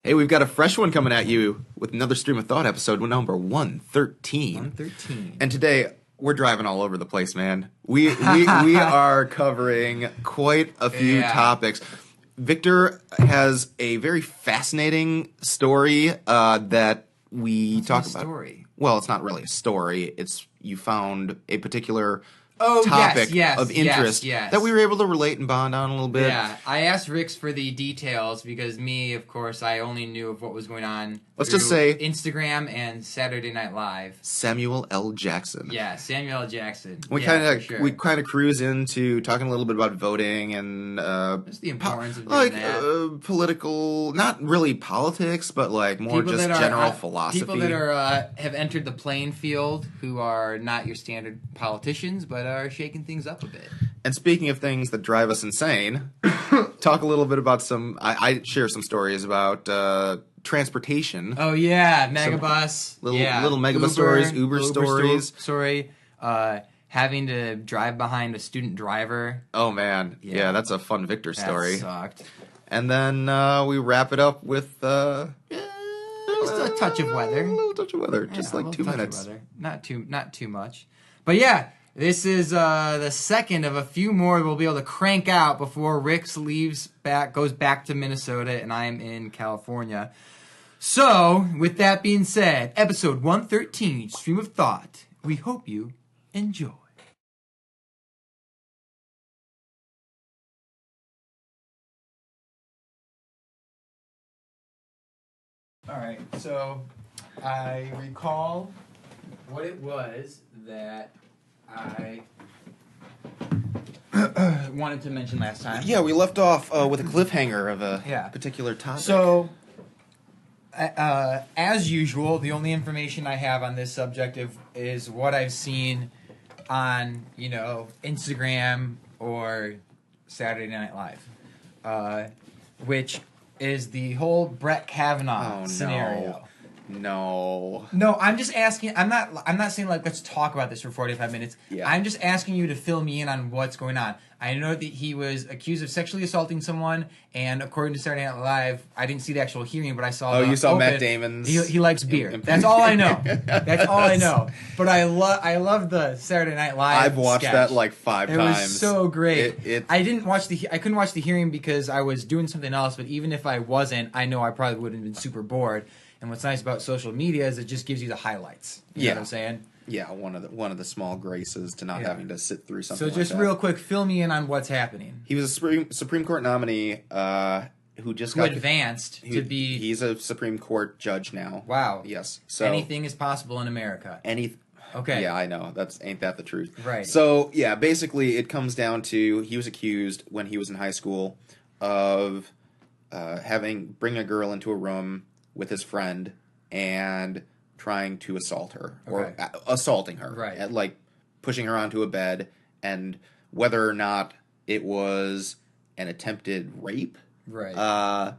Hey, we've got a fresh one coming at you with another Stream of Thought episode, number 113. 113. And today, we're driving all over the place, man. We are covering quite a few topics. Victor has a very fascinating story that we talk about. Story? Well, it's not really a story. It's you found a particular topic of interest that we were able to relate and bond on a little bit. Yeah, I asked Rix for the details because me, of course, I only knew of what was going on. Let's just say Instagram and Saturday Night Live. Samuel L. Jackson. Yeah, Samuel L. Jackson. We kind of cruise into talking a little bit about voting and just the importance of doing that. Political, not really politics, but like more people just general philosophy. People that are have entered the playing field who are not your standard politicians, but are shaking things up a bit. And speaking of things that drive us insane, talk a little bit about some. I share some stories about transportation. Oh yeah, megabus. Little megabus stories, Uber stories. Having to drive behind a student driver. Oh man, yeah, that's a fun Victor story. That sucked. And then we wrap it up with just a touch of weather. A little touch of weather, just like 2 minutes. Not too much. But yeah, this is the second of a few more we'll be able to crank out before Rix goes back to Minnesota, and I'm in California. So, with that being said, episode 113, Stream of Thought. We hope you enjoy. Alright, so I recall what it was that I wanted to mention last time. Yeah, we left off with a cliffhanger of a particular topic. So, as usual, the only information I have on this subject is what I've seen on, Instagram or Saturday Night Live, which is the whole Brett Kavanaugh scenario. No, I'm just asking. I'm not saying like let's talk about this for 45 minutes. Yeah. I'm just asking you to fill me in on what's going on. I know that he was accused of sexually assaulting someone, and according to Saturday Night Live, I didn't see the actual hearing, but I saw. You saw Matt Damon's. He likes beer. That's all I know. That's all I know. But I love the Saturday Night Live. I've watched that like 5 times. It was so great. I couldn't watch the hearing because I was doing something else. But even if I wasn't, I know I probably would have been super bored. And what's nice about social media is it just gives you the highlights. You know what I'm saying? Yeah, one of the small graces to not having to sit through something. So just real quick, fill me in on what's happening. He was a Supreme Court nominee who advanced to be. He's a Supreme Court judge now. Wow. Yes. So anything is possible in America. Okay. Yeah, I know. Ain't that the truth? Right. So yeah, basically it comes down to he was accused when he was in high school of bring a girl into a room with his friend and trying to assault her or assaulting her, right? Like pushing her onto a bed, and whether or not it was an attempted rape, right,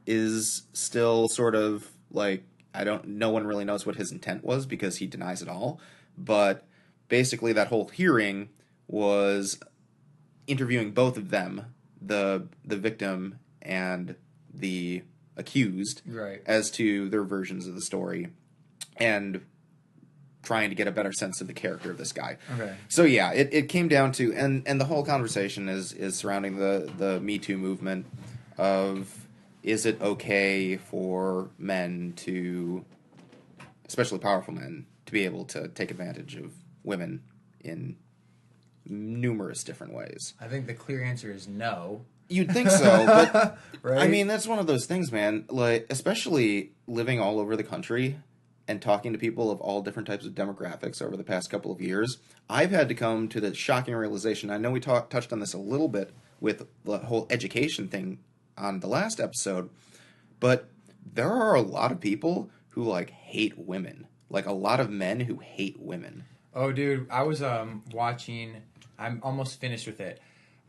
is still sort of like no one really knows what his intent was because he denies it all. But basically, that whole hearing was interviewing both of them, the victim and the accused, right, as to their versions of the story and trying to get a better sense of the character of this guy. Okay. So yeah, it came down to and the whole conversation is surrounding the Me Too movement of is it okay for men to, especially powerful men, to be able to take advantage of women in numerous different ways. I think the clear answer is no. You'd think so, but right? I mean, that's one of those things, man. Like, especially living all over the country and talking to people of all different types of demographics over the past couple of years, I've had to come to the shocking realization. I know we touched on this a little bit with the whole education thing on the last episode, but there are a lot of people who like hate women, like a lot of men who hate women. Oh, dude, I was watching. I'm almost finished with it.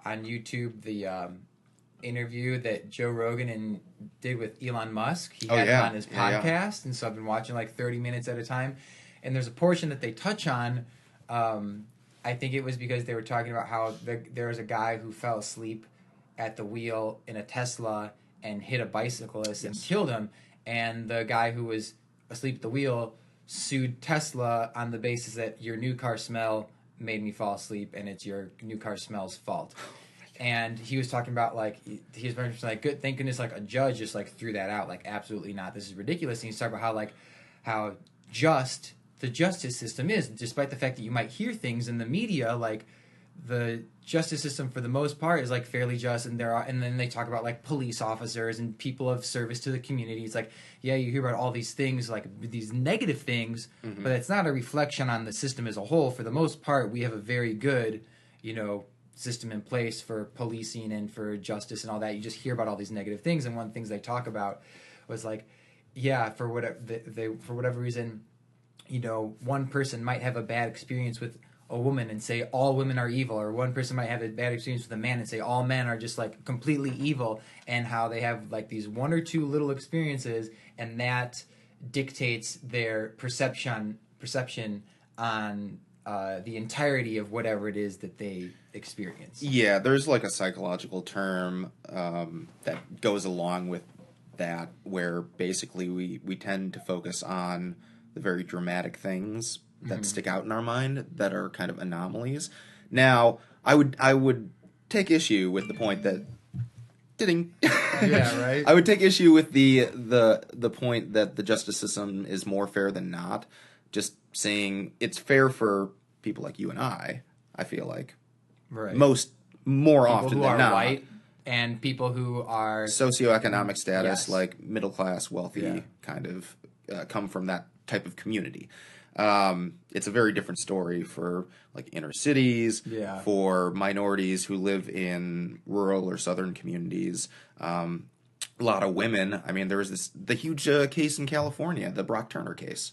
On YouTube, the interview that Joe Rogan did with Elon Musk. He had him on his podcast, and so I've been watching like 30 minutes at a time. And there's a portion that they touch on. I think it was because they were talking about how there was a guy who fell asleep at the wheel in a Tesla, and hit a bicyclist and killed him. And the guy who was asleep at the wheel sued Tesla on the basis that your new car smell made me fall asleep, and it's your new car smell's fault. And he was talking about, like, he was very much like, good, thank goodness, like, a judge just, like, threw that out. Like, absolutely not. This is ridiculous. And he's talking about how, like, how just the justice system is, despite the fact that you might hear things in the media, like, the justice system for the most part is, like, fairly just, and then they talk about, like, police officers and people of service to the community. It's like, yeah, you hear about all these things, like, these negative things, but it's not a reflection on the system as a whole. For the most part, we have a very good, system in place for policing and for justice and all that. You just hear about all these negative things, and one of the things they talk about was like, yeah, for whatever reason, one person might have a bad experience with a woman and say all women are evil, or one person might have a bad experience with a man and say all men are just like completely evil, and how they have like these one or two little experiences, and that dictates their perception on the entirety of whatever it is that they experience. Yeah, there's like a psychological term that goes along with that, where basically we tend to focus on the very dramatic things that stick out in our mind that are kind of anomalies. Now, I would take issue with the point that yeah, right. I would take issue with the point that the justice system is more fair than not. Just saying it's fair for people like you and I feel like. Right. More people often who than are not. White and people who are socioeconomic status, yes. like middle class, wealthy, yeah. kind of come from that type of community. It's a very different story for like inner cities, yeah. for minorities who live in rural or southern communities. A lot of women. I mean, there was the huge case in California, the Brock Turner case,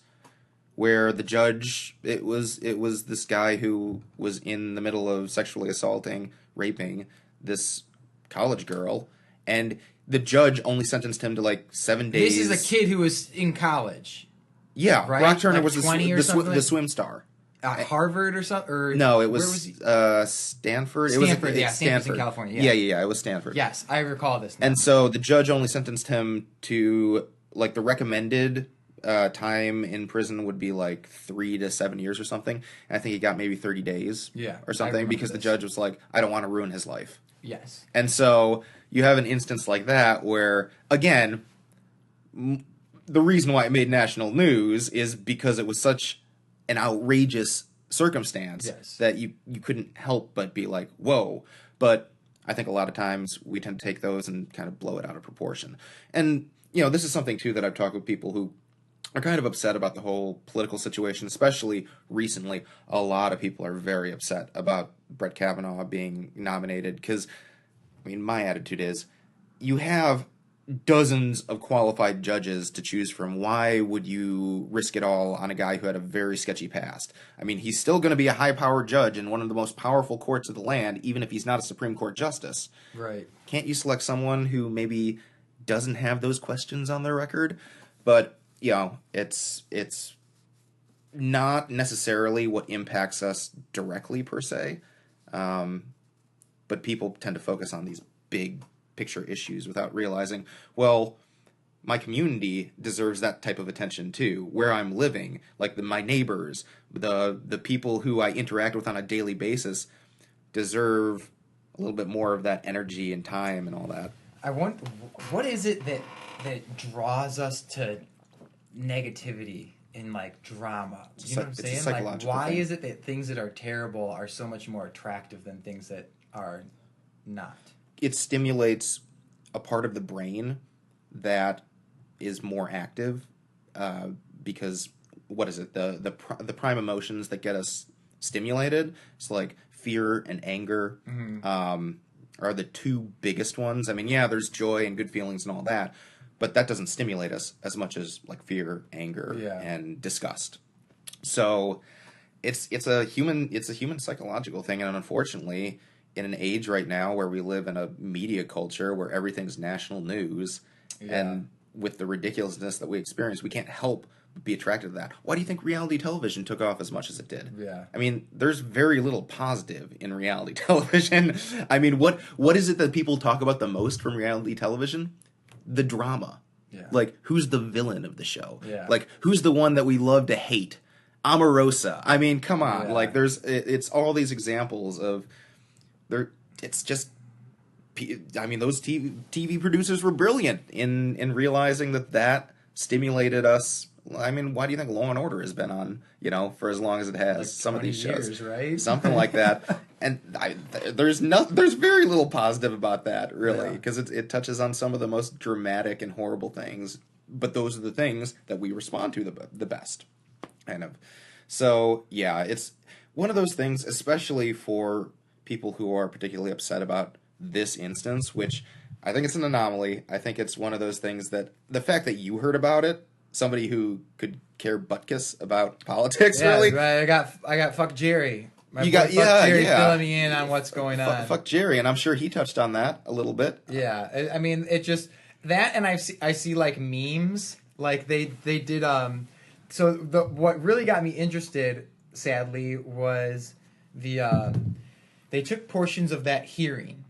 where the judge, it was this guy who was in the middle of sexually assaulting, raping this college girl, and the judge only sentenced him to like 7 days. This is a kid who was in college. Yeah, right? Brock Turner like was the swim star. Harvard or something? Or no, it was, Stanford. Stanford. Stanford's in California. Yeah, it was Stanford. Yes, I recall this now. And so the judge only sentenced him to, like, the recommended time in prison would be like 3 to 7 years or something. And I think he got maybe 30 days or something, because the judge was like, I don't want to ruin his life. Yes. And so you have an instance like that where, again, the reason why it made national news is because it was such an outrageous circumstance that you couldn't help but be like, whoa. But I think a lot of times we tend to take those and kind of blow it out of proportion. And, this is something, too, that I've talked with people who are kind of upset about the whole political situation, especially recently. A lot of people are very upset about Brett Kavanaugh being nominated because, I mean, my attitude is you have dozens of qualified judges to choose from. Why would you risk it all on a guy who had a very sketchy past? I mean, he's still going to be a high-powered judge in one of the most powerful courts of the land, even if he's not a Supreme Court justice. Right. Can't you select someone who maybe doesn't have those questions on their record? But, it's not necessarily what impacts us directly, per se. But people tend to focus on these big picture issues without realizing, well, my community deserves that type of attention too. Where I'm living, like my neighbors, the people who I interact with on a daily basis deserve a little bit more of that energy and time and all that. I want, what is it that draws us to negativity in like drama? You know what I'm saying? Like, why is it that things that are terrible are so much more attractive than things that are not? It stimulates a part of the brain that is more active, because what is it? The prime emotions that get us stimulated. It's like fear and anger are the two biggest ones. I mean, yeah, there's joy and good feelings and all that, but that doesn't stimulate us as much as like fear, anger, and disgust. So it's a human psychological thing, and unfortunately, in an age right now where we live in a media culture where everything's national news, and with the ridiculousness that we experience, we can't help but be attracted to that. Why do you think reality television took off as much as it did? Yeah. I mean, there's very little positive in reality television. I mean, what is it that people talk about the most from reality television? the drama. Yeah. Like, who's the villain of the show? Yeah. Like, who's the one that we love to hate? Omarosa. I mean, come on. Yeah. Like, it's all these examples of it's just, I mean, those TV producers were brilliant in realizing that stimulated us. I mean, why do you think Law and Order has been on, for as long as it has? Like some of these shows, years, right? Something like that. And there's very little positive about that, really, because it touches on some of the most dramatic and horrible things. But those are the things that we respond to the best, kind of. So yeah, it's one of those things, especially for people who are particularly upset about this instance, which I think it's an anomaly. I think it's one of those things that the fact that you heard about it. Somebody who could care butkus about politics, really. Right. I got fuck Jerry. Fuck Jerry filling me in on what's going on. Fuck Jerry, and I'm sure he touched on that a little bit. Yeah, I mean, it just that, and I see like memes, like they did. So what really got me interested, sadly, was they took portions of that hearing,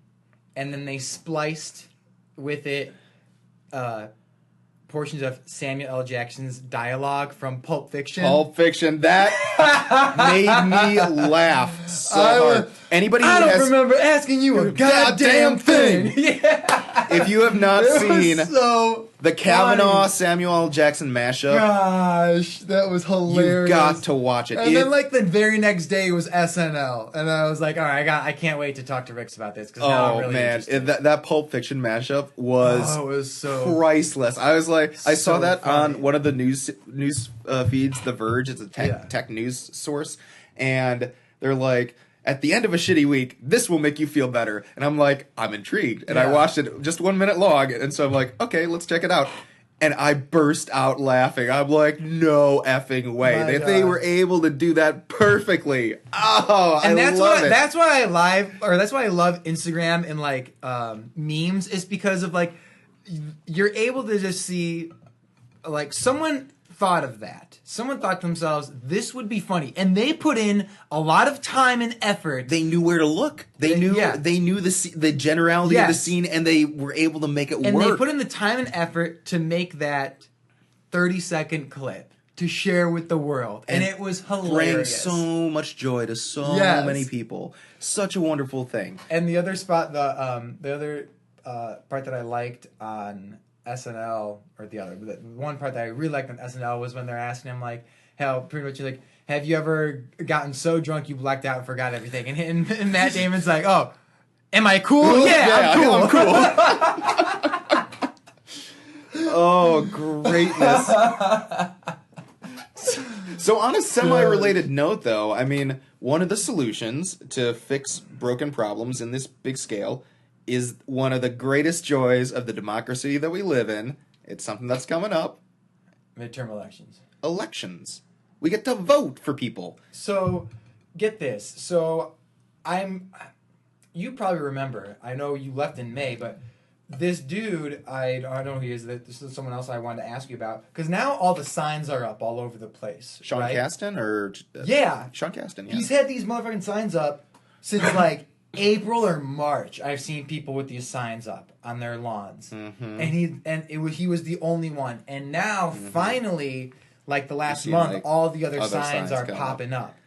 and then they spliced with it. Portions of Samuel L. Jackson's dialogue from Pulp Fiction. Pulp Fiction, that made me laugh so hard. Anybody I don't remember asking you a goddamn thing. Yeah. If you have not seen the Kavanaugh Samuel L. Jackson mashup, gosh, that was hilarious. You got to watch it. And then like the very next day was SNL, and I was like, all right, I can't wait to talk to Ricks about this because now I'm really interested. That Pulp Fiction mashup was so priceless. I was like, I saw that funny. on one of the news feeds, The Verge. It's a tech news source, and they're like, at the end of a shitty week, this will make you feel better. And I'm like, I'm intrigued. And I watched it just 1 minute long. And so I'm like, okay, let's check it out. And I burst out laughing. I'm like, no effing way. They were able to do that perfectly. Oh, and I love it. That's why I love Instagram and like memes, is because of like you're able to just see like someone thought of that. Someone thought to themselves, this would be funny. And they put in a lot of time and effort. They knew where to look. They knew the generality of the scene, and they were able to make it work. And they put in the time and effort to make that 30-second clip to share with the world. And it was hilarious. Bring so much joy to so many people. Such a wonderful thing. And the other spot, the other part that I liked on SNL, or the one part that I really liked on SNL was when they're asking him like, how pretty much like, have you ever gotten so drunk you blacked out and forgot everything? And Matt Damon's like, oh, am I cool? Yeah, I'm cool. Oh, greatness. So on a semi-related note, though, I mean, one of the solutions to fix broken problems in this big scale is one of the greatest joys of the democracy that we live in. It's something that's coming up. Midterm elections. Elections. We get to vote for people. So, get this. So, you probably remember, I know you left in May, but this dude, I don't know who he is. This is someone else I wanted to ask you about. Because now all the signs are up all over the place. Sean Casten? Sean Casten, yeah. He's had these motherfucking signs up since like April or March. I've seen people with these signs up on their lawns, and he was the only one. And now finally, like the last month, like all the other signs are popping up.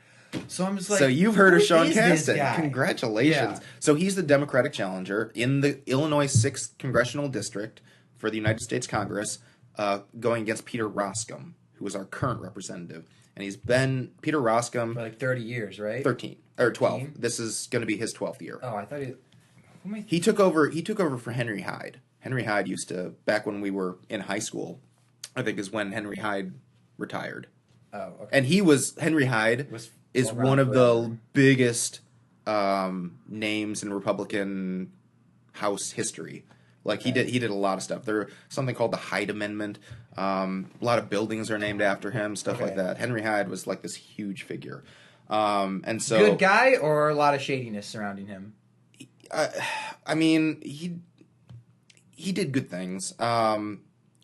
So I'm just like, so you've heard of Sean Casten? Congratulations! Yeah. So he's the Democratic challenger in the Illinois 6th congressional district for the United States Congress, going against Peter Roskam, who is our current representative. And he's been Peter Roskam for like 30 years, right? 13 or 12. This is going to be his 12th year. Oh, I thought he took over. He took over for Henry Hyde. Henry Hyde used to, back when we were in high school, I think is when Henry Hyde retired. Oh, okay. And Henry Hyde is one of the biggest names in Republican House history. Like he did a lot of stuff. There something called the Hyde Amendment. A lot of buildings are named after him, stuff like that. Henry Hyde was like this huge figure. And so good guy, or a lot of shadiness surrounding him. I mean, he did good things.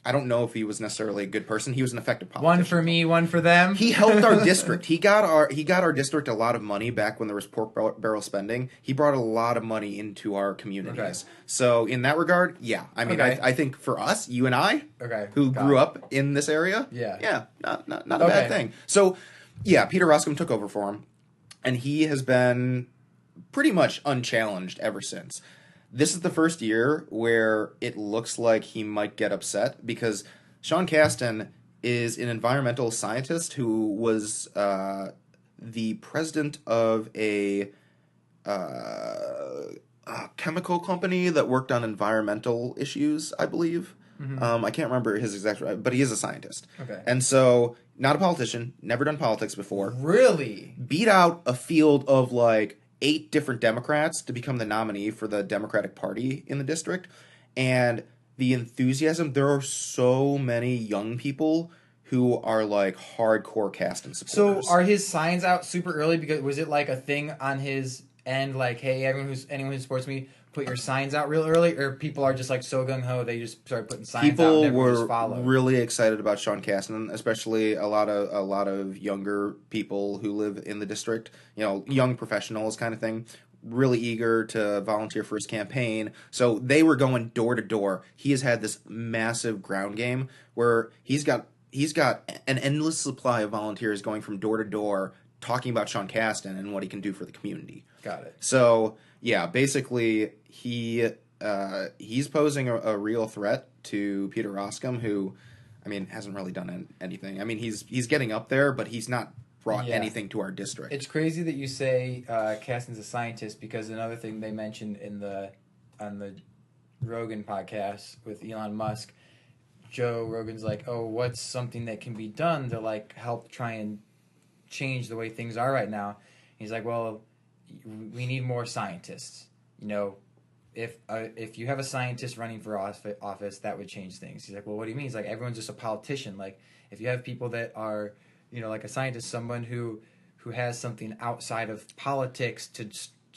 I don't know if he was necessarily a good person. He was an effective politician. One for me, one for them. He helped our district. He got our district a lot of money back when there was pork barrel spending. He brought a lot of money into our communities. Okay. So in that regard, yeah. I mean, I think for us, you and I, who grew up in this area, not a bad thing. So yeah, Peter Roskam took over for him, and he has been pretty much unchallenged ever since. This is the first year where it looks like he might get upset because Sean Casten is an environmental scientist who was the president of a chemical company that worked on environmental issues, I believe. I can't remember his exact, but he is a scientist. Okay. And so, not a politician, never done politics before. Really? Beat out a field of like 8 different Democrats to become the nominee for the Democratic Party in the district. And the enthusiasm, there are so many young people who are like hardcore Casten supporters. So are his signs out super early? Because was it like a thing on his end, like, hey, anyone who supports me, put your signs out real early? Or people are just like so gung-ho, they just started putting signs out and everyone just followed? People were really excited about Sean Casten, especially a lot of younger people who live in the district, young professionals kind of thing, really eager to volunteer for his campaign. So they were going door to door. He has had this massive ground game where he's got an endless supply of volunteers going from door to door talking about Sean Casten and what he can do for the community. Got it. So yeah, basically he's posing a real threat to Peter Roskam, who, I mean, hasn't really done anything. I mean, he's getting up there, but he's not brought anything to our district. It's crazy that you say Casten's a scientist, because another thing they mentioned on the Rogan podcast with Elon Musk, Joe Rogan's like, oh, what's something that can be done to like help try and change the way things are right now? He's like, well, we need more scientists. If you have a scientist running for office, that would change things. He's like, well, what do you mean? He's like, everyone's just a politician. Like, if you have people that are, like a scientist, someone who has something outside of politics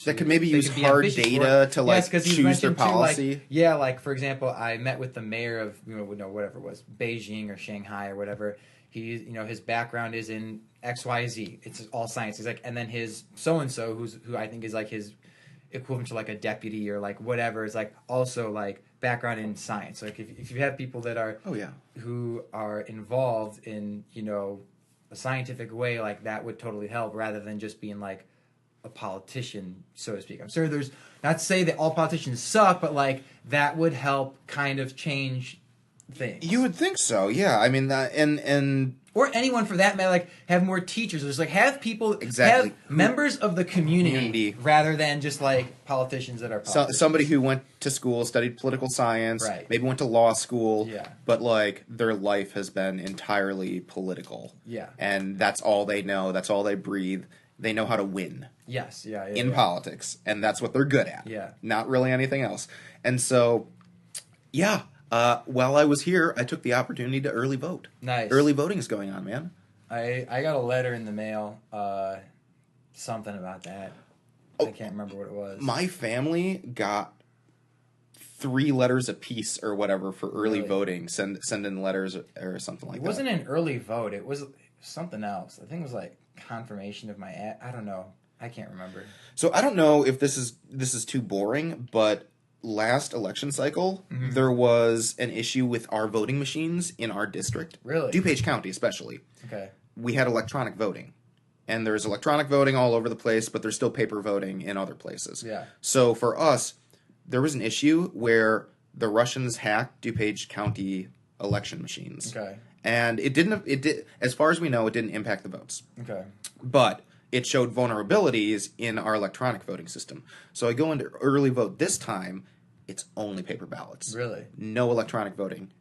that could maybe use hard data to choose their policy. Like for example, I met with the mayor of whatever it was, Beijing or Shanghai or whatever. He his background is in XYZ. It's all science. He's like, and then his so and so who I think is like his equivalent to like a deputy or like whatever is like also like background in science. Like if you have people that are who are involved in a scientific way, like that would totally help, rather than just being like a politician, so to speak. I'm sure there's, not to say that all politicians suck, but like that would help kind of change things. You would think so, yeah. I mean that, and or anyone for that matter, like have more teachers. There's like have people have members of the community rather than just like politicians that are politicians. Somebody who went to school, studied political science, maybe went to law school, but like their life has been entirely political. Yeah. And that's all they know, that's all they breathe. They know how to win. Yes, in politics, and that's what they're good at. Yeah. Not really anything else. And so while I was here, I took the opportunity to early vote. Nice. Early voting is going on, man. I got a letter in the mail, something about that. I can't remember what it was. My family got 3 letters apiece or whatever for early voting. Send in letters or something like that. It wasn't an early vote. It was something else. I think it was like confirmation of my ad. I don't know. I can't remember. So I don't know if this is too boring, but last election cycle, there was an issue with our voting machines in our district. Really? DuPage County especially. Okay. We had electronic voting. And there's electronic voting all over the place, but there's still paper voting in other places. Yeah. So for us, there was an issue where the Russians hacked DuPage County election machines. Okay. And it did, as far as we know, it didn't impact the votes. Okay. But it showed vulnerabilities in our electronic voting system. So I go into early vote this time, it's only paper ballots. Really? No electronic voting.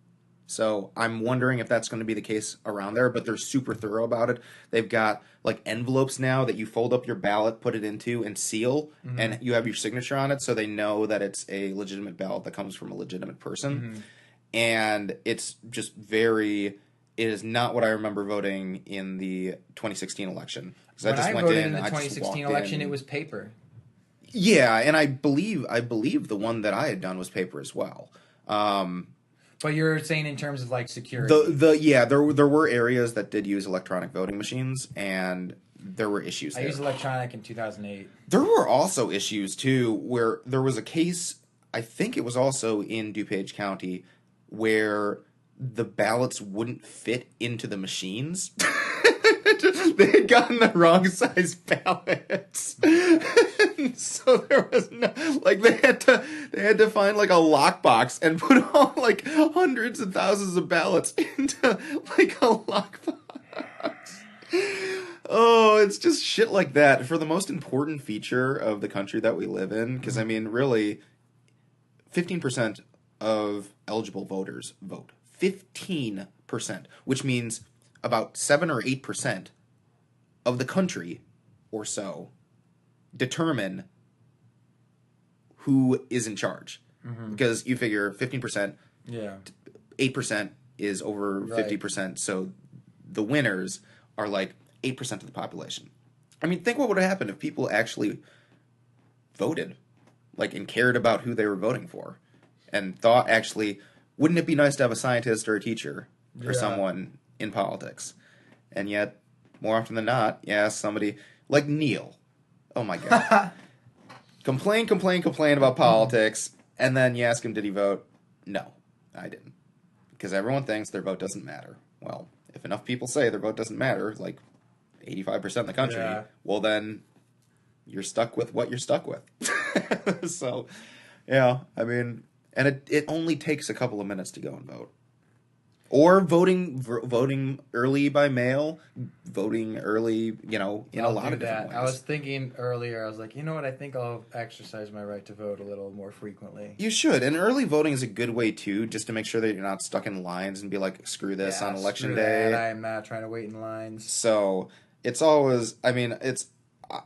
So I'm wondering if that's going to be the case around there, but they're super thorough about it. They've got like envelopes now that you fold up your ballot, put it into, and seal, and you have your signature on it, so they know that it's a legitimate ballot that comes from a legitimate person. And it's just it is not what I remember voting in the 2016 election. When I voted in the 2016 election, it was paper. Yeah, and I believe the one that I had done was paper as well. But But you're saying in terms of like security. There were areas that did use electronic voting machines, and there were issues. I used electronic in 2008. There were also issues too, where there was a case. I think it was also in DuPage County, where the ballots wouldn't fit into the machines. They had gotten the wrong size ballots. So there was no, like, they had to find like a lockbox and put all like hundreds and thousands of ballots into like a lockbox. Oh, it's just shit like that for the most important feature of the country that we live in. Because I mean, really, 15% of eligible voters vote. 15%, which means about 7 or 8% of the country or so determine who is in charge. Because you figure 15%, 8% is over 50%, so the winners are like 8% of the population. I mean, think what would have happened if people actually voted, like, and cared about who they were voting for, and thought, actually, wouldn't it be nice to have a scientist or a teacher or someone in politics? And yet, more often than not, somebody like Neil. Oh my God. complain about politics, and then you ask him, did he vote? No, I didn't. Because everyone thinks their vote doesn't matter. Well, if enough people say their vote doesn't matter, like 85% of the country, well then you're stuck with what you're stuck with. So, yeah, I mean, and it only takes a couple of minutes to go and vote. Or voting early by mail, voting early, in a lot of different ways. I was thinking earlier, I was like, you know what, I think I'll exercise my right to vote a little more frequently. You should, and early voting is a good way, too, just to make sure that you're not stuck in lines and be like, screw this on election day. I am not trying to wait in lines. So, it's always, I mean, it's,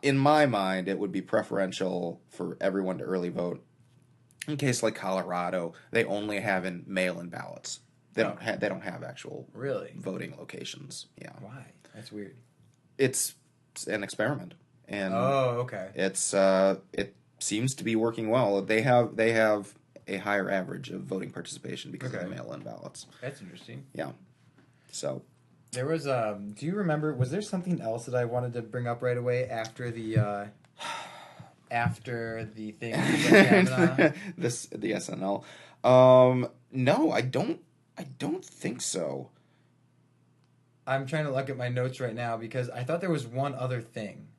in my mind, it would be preferential for everyone to early vote. In case like Colorado, they only have in mail-in ballots. They don't have actual voting locations. Yeah. Why? That's weird. It's an experiment, and it seems to be working well. They have a higher average of voting participation because of the mail-in ballots. That's interesting. Yeah. So there was do you remember? Was there something else that I wanted to bring up right away after the thing with Kavanaugh? the SNL. No, I don't think so. I'm trying to look at my notes right now because I thought there was one other thing.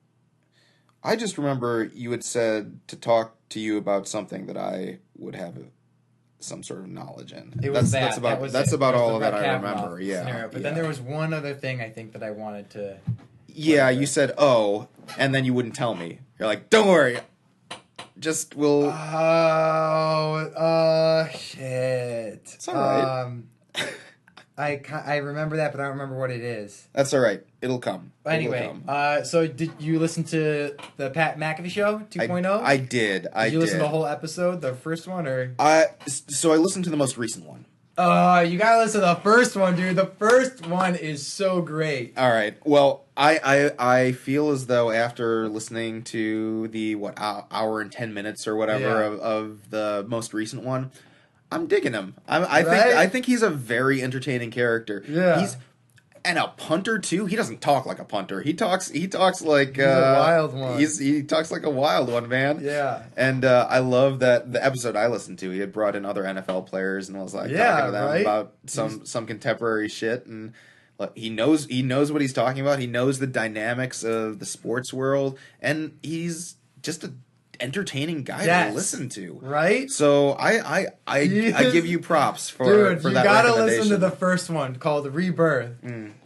I just remember you had said to talk to you about something that I would have some sort of knowledge in. That's about all of that I remember. Yeah. Scenario. But then there was one other thing I think that I wanted to. Yeah, you said and then you wouldn't tell me. You're like, don't worry. Just we'll. Shit. It's all right. I remember that, but I don't remember what it is. That's all right. It'll come. Anyway, so did you listen to the Pat McAfee Show 2.0? I did. Did you listen to the whole episode, the first one, or? So I listened to the most recent one. Oh, you gotta listen to the first one, dude. The first one is so great. All right. Well, I feel as though after listening to the hour and 10 minutes or whatever of the most recent one, I'm digging him. I think he's a very entertaining character. Yeah. And a punter too. He doesn't talk like a punter. He talks like he's a wild one. He talks like a wild one, man. Yeah. And I love that the episode I listened to, he had brought in other NFL players and was like talking to them about some contemporary shit, and he knows what he's talking about. He knows the dynamics of the sports world, and he's just a entertaining guy to listen to, right? So I give you props for dude. For you that gotta listen to the first one called Rebirth,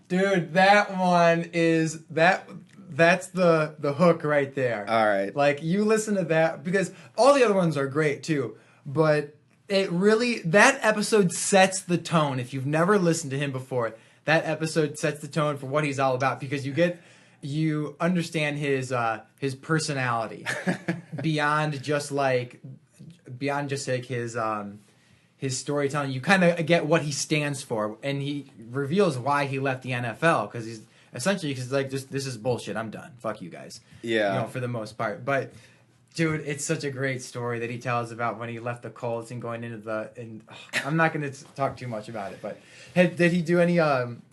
dude. That one is that's the hook right there. All right, like you listen to that because all the other ones are great too, but it really that episode sets the tone. If you've never listened to him before, that episode sets the tone for what he's all about because you understand his personality beyond just like his storytelling. You kind of get what he stands for, and he reveals why he left the NFL because he's essentially like this is bullshit. I'm done. Fuck you guys. Yeah. For the most part, but Dude, it's such a great story that he tells about when he left the Colts and going into the. I'm not going to talk too much about it, but did he do any?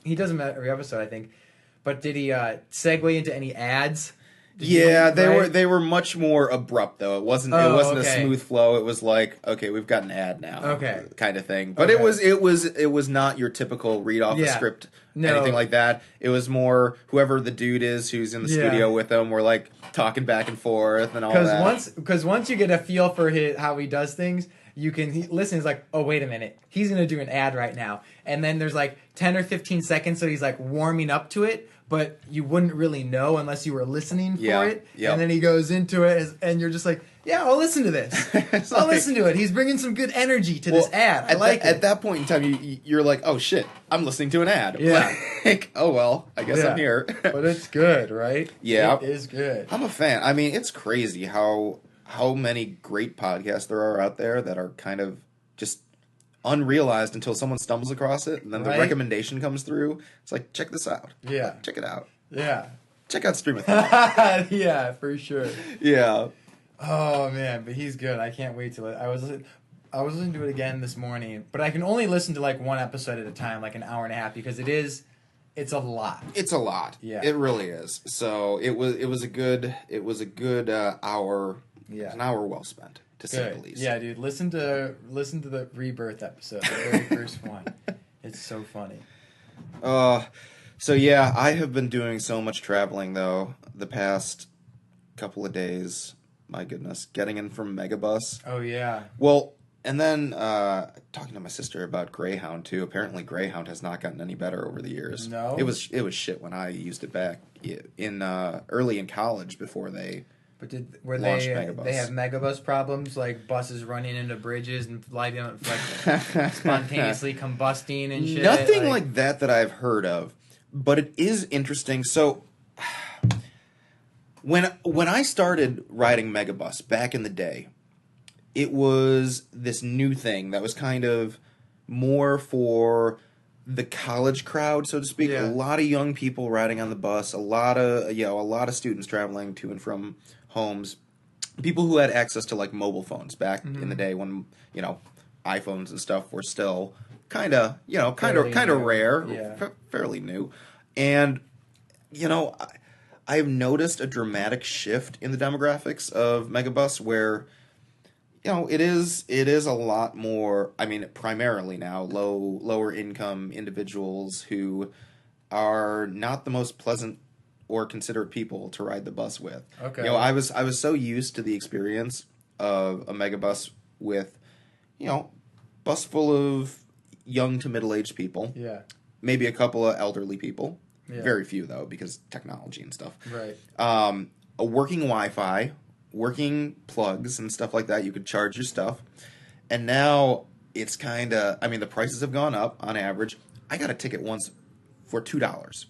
He does them every episode, I think. But did he segue into any ads? They were much more abrupt though. It wasn't a smooth flow. It was like, okay, we've got an ad now, kind of thing. But it was not your typical read off the script, anything like that. It was more whoever the dude is who's in the studio with them. We're like talking back and forth and all that. Because once you get a feel for how he does things, you can listen. He's like, oh wait a minute, he's gonna do an ad right now, and then there's like 10 or 15 seconds, so he's like warming up to it. But you wouldn't really know unless you were listening for it. Yep. And then he goes into it, and you're just like, yeah, I'll listen to this. I'll listen to it. He's bringing some good energy to this ad. I like it. At that point in time, you're like, oh, shit, I'm listening to an ad. Yeah. Like, oh, well, I guess I'm here. But it's good, right? Yeah. It is good. I'm a fan. I mean, it's crazy how many great podcasts there are out there that are kind of just unrealized until someone stumbles across it, and then the recommendation comes through. It's like, check this out. Yeah. Like, check it out. Yeah. Check out Stream of Thought. Yeah, for sure. Yeah. Oh man, but he's good. I can't wait till I was listening to it again this morning, but I can only listen to like one episode at a time, like an hour and a half, because it's a lot. It's a lot. Yeah. It really is. So it was a good hour. Yeah. An hour well spent, to say the least. Yeah, dude. Listen to the Rebirth episode, the very first one. It's so funny. So yeah, I have been doing so much traveling though the past couple of days. My goodness, getting in from Megabus. Oh yeah. Well, and then talking to my sister about Greyhound too. Apparently, Greyhound has not gotten any better over the years. No, it was shit when I used it back in early in college before they. But they have Megabus problems, like buses running into bridges and lighting up, like spontaneously combusting and shit? Nothing like that I've heard of, but it is interesting. So when I started riding Megabus back in the day, it was this new thing that was kind of more for the college crowd, so to speak. Yeah. A lot of young people riding on the bus, a lot of students traveling to and from homes, people who had access to like mobile phones back in the day when iPhones and stuff were still kind of rare, fairly new, and I've noticed a dramatic shift in the demographics of Megabus where it is a lot more. I mean, primarily now lower income individuals who are not the most pleasant or considerate people to ride the bus with. Okay. I was so used to the experience of a Megabus with, bus full of young to middle-aged people. Yeah. Maybe a couple of elderly people. Yeah. Very few though, because technology and stuff. Right. A working Wi-Fi, working plugs and stuff like that. You could charge your stuff. And now it's kind of, the prices have gone up on average. I got a ticket once for $2.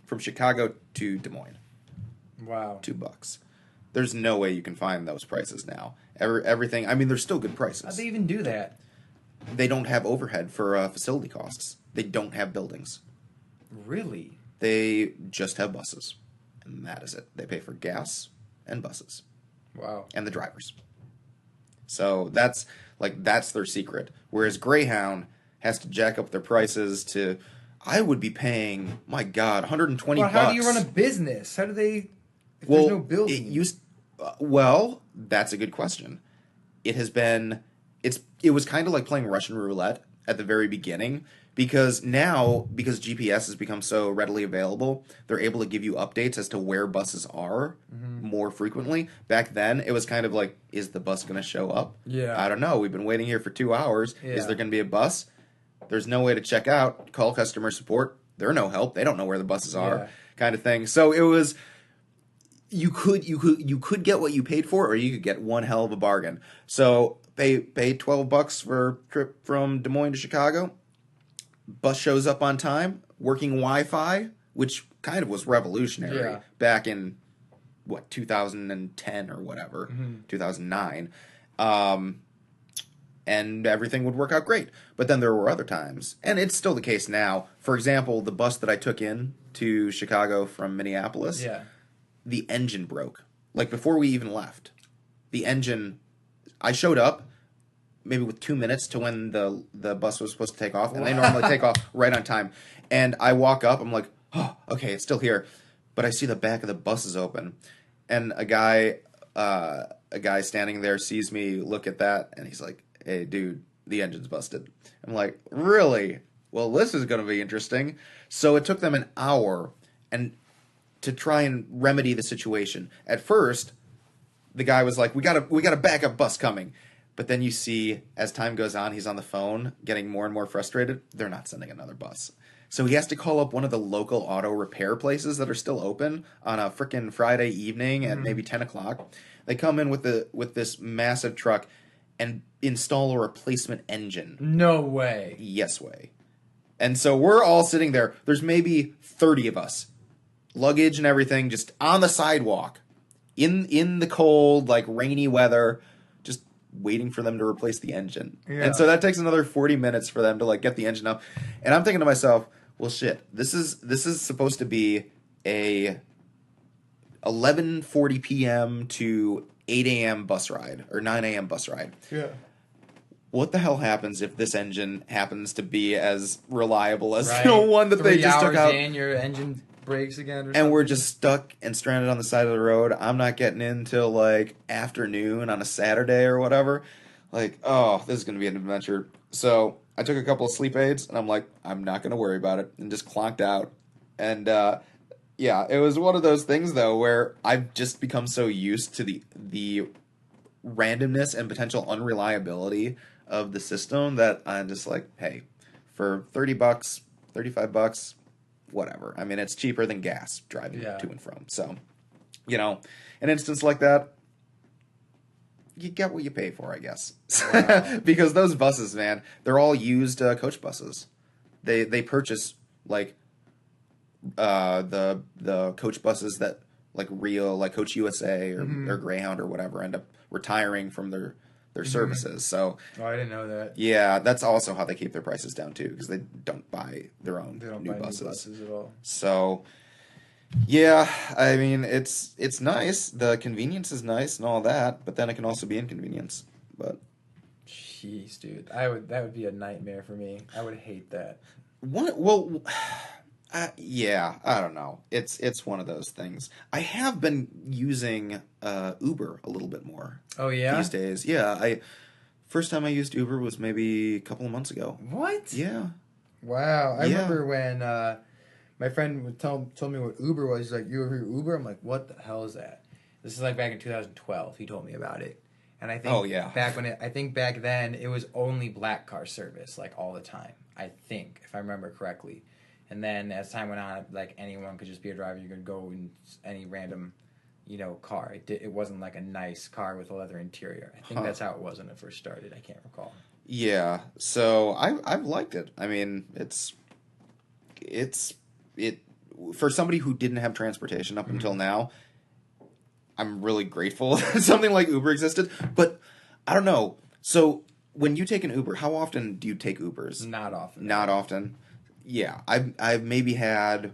From Chicago to Des Moines. Wow. $2. There's no way you can find those prices now. Everything. They're still good prices. How'd they even do that? They don't have overhead for facility costs. They don't have buildings. Really? They just have buses, and that is it. They pay for gas and buses. Wow. And the drivers. So that's their secret. Whereas Greyhound has to jack up their prices to. I would be paying, my God, $120. Well, how do you run a business? How do they? If there's no building. Well, that's a good question. It has been. It was kind of like playing Russian roulette at the very beginning because because GPS has become so readily available, they're able to give you updates as to where buses are more frequently. Back then, it was kind of like, is the bus going to show up? Yeah. I don't know. We've been waiting here for 2 hours. Yeah. Is there going to be a bus? There's no way to check out. Call customer support. They're no help. They don't know where the buses are, kind of thing. So it was. You could get what you paid for, or you could get one hell of a bargain. So pay $12 for a trip from Des Moines to Chicago. Bus shows up on time. Working Wi-Fi, which kind of was revolutionary back in 2010 or whatever, 2009. And everything would work out great. But then there were other times, and it's still the case now. For example, the bus that I took in to Chicago from Minneapolis, the engine broke, like before we even left. the engine. I showed up maybe with 2 minutes to when the bus was supposed to take off, and they normally take off right on time. And I walk up, I'm like, oh, okay, it's still here, but I see the back of the bus is open, and a guy standing there sees me look at that, and he's like, hey, dude, the engine's busted. I'm like, really? Well, this is going to be interesting. So it took them an hour and to try and remedy the situation. At first, the guy was like, we got a backup bus coming. But then you see, as time goes on, he's on the phone, getting more and more frustrated. They're not sending another bus. So he has to call up one of the local auto repair places that are still open on a frickin' Friday evening at maybe 10 o'clock. They come in with this massive truck and install a replacement engine. No way. Yes way. And so we're all sitting there. There's maybe 30 of us. Luggage and everything just on the sidewalk. In the cold, like rainy weather, just waiting for them to replace the engine. Yeah. And so that takes another 40 minutes for them to like get the engine up. And I'm thinking to myself, well shit, this is supposed to be a 11:40 p.m. to 8 a.m. bus ride or 9 a.m. bus ride. Yeah. What the hell happens if this engine happens to be as reliable as the one that they just took out? 3 hours in, your engine breaks again or something? And we're just stuck and stranded on the side of the road. I'm not getting in till like afternoon on a Saturday or whatever. Like, oh, this is going to be an adventure. So I took a couple of sleep aids and I'm like, I'm not going to worry about it, and just clonked out. And yeah, it was one of those things though where I've just become so used to the randomness and potential unreliability of the system that I'm just like, hey, for $30, $35, whatever. I mean, it's cheaper than gas driving to and from. So, an instance like that, you get what you pay for, I guess. Wow. Because those buses, man, they're all used coach buses. They purchase like the coach buses that like Coach USA or Greyhound or whatever end up retiring from their services. So I didn't know that. Yeah, that's also how they keep their prices down too, because they don't buy their own new buses. New buses at all. So yeah, I mean it's nice. The convenience is nice and all that, but then it can also be inconvenience. But jeez, dude, that would be a nightmare for me. I would hate that. Well, yeah, I don't know. It's one of those things. I have been using Uber a little bit more. Oh yeah, these days. Yeah, first time I used Uber was maybe a couple of months ago. What? Yeah. Wow, I remember when my friend told me what Uber was. He's like, "You ever hear Uber?" I'm like, "What the hell is that?" This is like back in 2012. He told me about it, and I think back then it was only black car service like all the time. I think, if I remember correctly. And then as time went on, like anyone could just be a driver. You could go in any random, car. It wasn't like a nice car with a leather interior. I think that's how it was when it first started. I can't recall. Yeah. So I've liked it. I mean, it's for somebody who didn't have transportation up until now. I'm really grateful that something like Uber existed. But I don't know. So when you take an Uber, how often do you take Ubers? Not often. Not often. Yeah, I've maybe had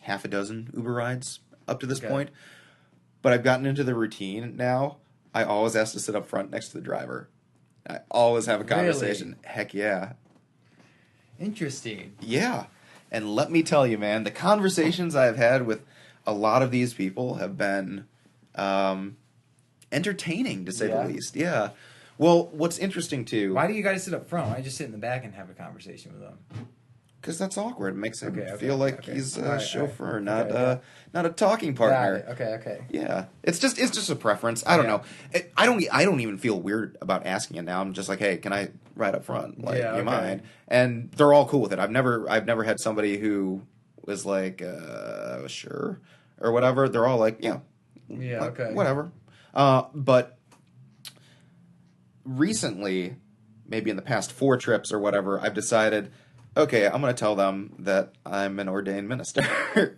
half a dozen Uber rides up to this point, but I've gotten into the routine now. I always ask to sit up front next to the driver. I always have a conversation. Really? Heck yeah. Interesting. Yeah, and let me tell you, man, the conversations I've had with a lot of these people have been entertaining, to say the least. Yeah. Well, what's interesting too... Why do you guys sit up front? Why don't you just sit in the back and have a conversation with them? Because that's awkward. It makes him feel like he's a chauffeur, not a talking partner. Okay. Yeah, it's just a preference. I don't know. I don't even feel weird about asking it now. I'm just like, hey, can I ride up front? Like, you mind? And they're all cool with it. I've never had somebody who was like, sure or whatever. They're all like, whatever. But recently, maybe in the past 4 trips or whatever, I've decided, okay, I'm going to tell them that I'm an ordained minister.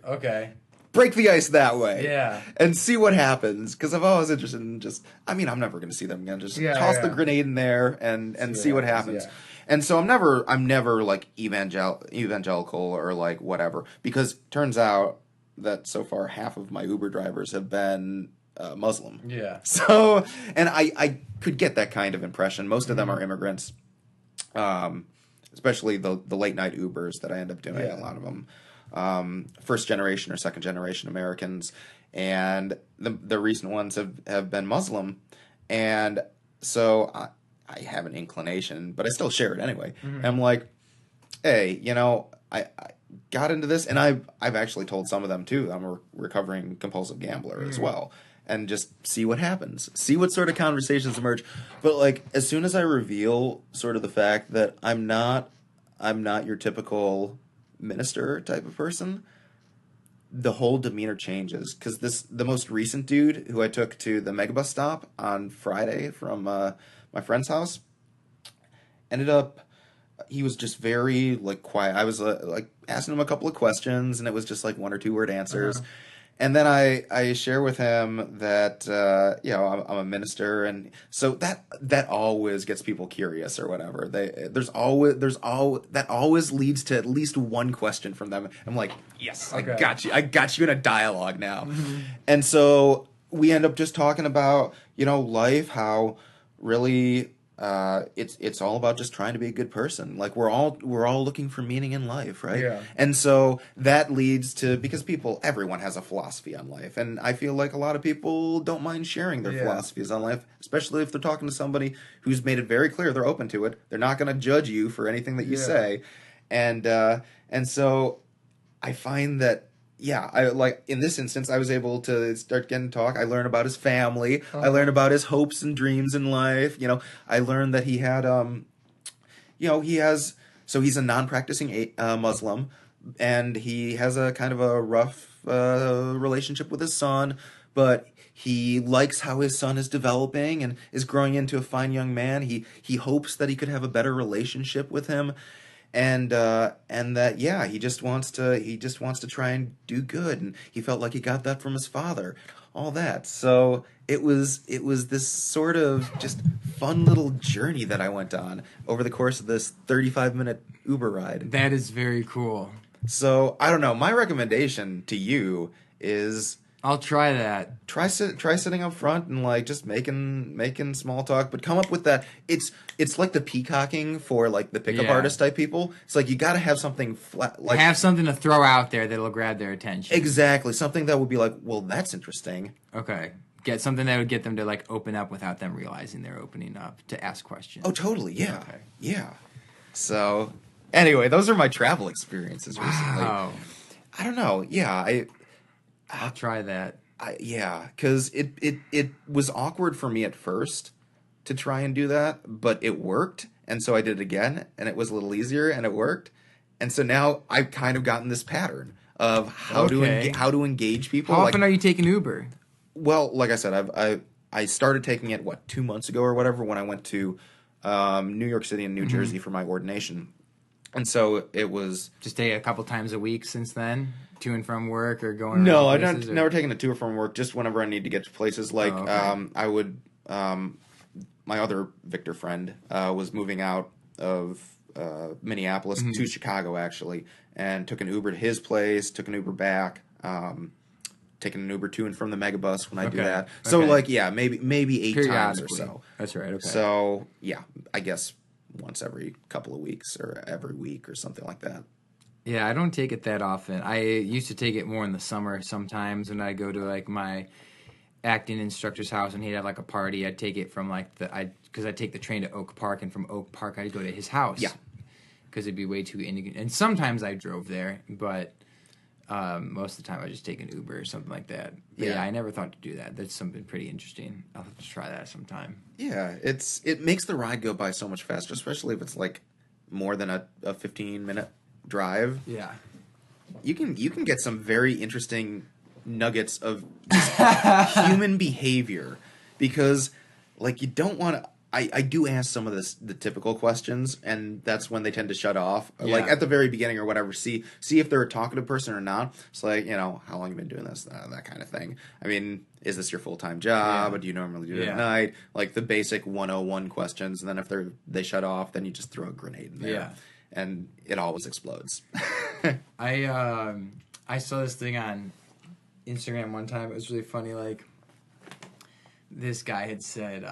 Okay. Break the ice that way. Yeah. And see what happens. Because I'm always interested in I'm never going to see them again. Just toss the grenade in there and see what happens. Yeah. And so I'm never like evangelical or like whatever. Because turns out that so far half of my Uber drivers have been Muslim. Yeah. So, and I could get that kind of impression. Most of them are immigrants, especially the late night Ubers that I end up doing. A lot of them, first generation or second generation Americans, and the recent ones have been Muslim, and so I have an inclination, but I still share it anyway. And I'm like, hey, I got into this, and I've actually told some of them too. I'm a recovering compulsive gambler as well, and just see what happens, see what sort of conversations emerge. But like, as soon as I reveal sort of the fact that I'm not your typical minister type of person, the whole demeanor changes. Because the most recent dude who I took to the megabus stop on Friday from my friend's house ended up, he was just very like quiet. I was like asking him a couple of questions, and it was just like 1 or 2 word answers. And then I share with him that I'm a minister, and so that always gets people curious or whatever. That always leads to at least one question from them. I'm like, yes, okay. I got you in a dialogue now. And so we end up just talking about life, how really it's all about just trying to be a good person. Like we're all looking for meaning in life, right? Yeah. And so that leads to, because everyone has a philosophy on life, and I feel like a lot of people don't mind sharing their philosophies on life, especially if they're talking to somebody who's made it very clear they're open to it. They're not going to judge you for anything that you say, and so I find that. Yeah, I like in this instance, I was able to start getting to talk. I learned about his family. I learned about his hopes and dreams in life. I learned that he had, he's a non-practicing Muslim, and he has a kind of a rough relationship with his son, but he likes how his son is developing and is growing into a fine young man. He hopes that he could have a better relationship with him. And that he just wants to try and do good, and he felt like he got that from his father, all that. So it was this sort of just fun little journey that I went on over the course of this 35-minute Uber ride. That is very cool. So I don't know. My recommendation to you is, I'll try that. Try sitting up front and like just making small talk, but come up with that. It's like the peacocking for like the pickup artist type people. It's like you got to have something flat, like have something to throw out there that'll grab their attention. Exactly, something that would be like, well, that's interesting. Okay, get something that would get them to like open up without them realizing they're opening up to ask questions. Oh, totally, yeah, okay. Yeah. So, anyway, those are my travel experiences recently. Wow. I don't know. Yeah, I'll try that. Because it was awkward for me at first to try and do that, but it worked, and so I did it again, and it was a little easier, and it worked, and so now I've kind of gotten this pattern of how to engage people. How often are you taking Uber? Well, like I said, I started taking it 2 months ago or whatever, when I went to New York City and New Jersey for my ordination. And so it was just take it a couple times a week since then, to and from work or going. No, I've never taken a tour from work. Just whenever I need to get to places. Like I would. My other Victor friend was moving out of Minneapolis to Chicago actually, and took an Uber to his place. Took an Uber back. Taking an Uber to and from the megabus when I do that. So maybe 8 times or so. That's right. Okay. So I guess once every couple of weeks or every week or something like that. Yeah, I don't take it that often. I used to take it more in the summer sometimes when I go to like my acting instructor's house and he'd have like a party. I'd take it from like because I'd take the train to Oak Park, and from Oak Park I'd go to his house. Yeah. Because it'd be way too inconvenient. And sometimes I drove there, but most of the time I just take an Uber or something like that. But I never thought to do that. That's something pretty interesting. I'll have to try that sometime. Yeah, it makes the ride go by so much faster, especially if it's like more than a 15-minute drive. Yeah. You can get some very interesting nuggets of just human behavior, because like you don't want to. I do ask some of the typical questions, and that's when they tend to shut off. Yeah. Like at the very beginning or whatever, see if they're a talkative person or not. It's like, how long you been doing this, that kind of thing. I mean, is this your full-time job? Or do you normally do it at night? Like the basic 101 questions, and then if they shut off, then you just throw a grenade in there. Yeah. And it always explodes. I saw this thing on Instagram one time. It was really funny. Like, this guy had said,